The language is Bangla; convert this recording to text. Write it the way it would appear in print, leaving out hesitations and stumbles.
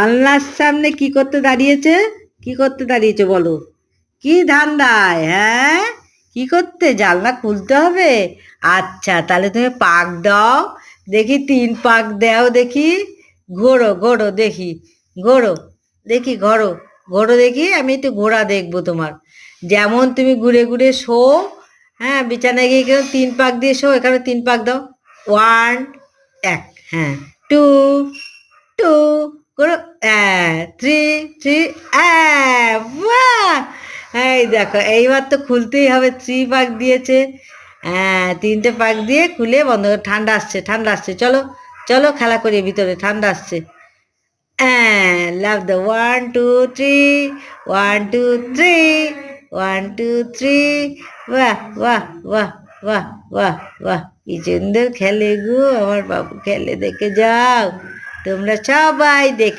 জানলার সামনে কি করতে দাঁড়িয়েছে? কি করতে দাঁড়িয়েছে বলো? কি ধান্দায়? হ্যাঁ, কি করতে? জানলা খুলতে হবে? আচ্ছা, তাহলে তুমি পাক দাও দেখি, 3 পাক দাও দেখি। ঘোরো ঘোরো দেখি, ঘোরো দেখি, ঘোরো ঘোরো দেখি, আমি একটু ঘোরা দেখবো তোমার। যেমন তুমি ঘুরে ঘুরে শো, হ্যাঁ, বিছানায় গিয়ে কেউ 3 পাক দিয়ে শো, এখানে 3 পাক দাও। 1, 1, হ্যাঁ, 2, 2 করো, 3, 3, বাহ! এই দেখো, এইবার তো খুলতেই হবে। 3 পাক দিয়েছে, হ্যাঁ, 3টে পাক দিয়ে খুলে বন্ধ করে। ঠান্ডা আসছে, ঠান্ডা আসছে, চলো চলো খেলা করি ভিতরে, ঠান্ডা আসছে। লাভ দ্য 1, 2, 3, 1, 2, 3, 1, 2, 3, বাহ বাহ বাহ বাহ বাহ বাহ, কি সুন্দর খেলে গো আমার বাবু, খেলে দেখে যাও তোমরা সবাই দেখে।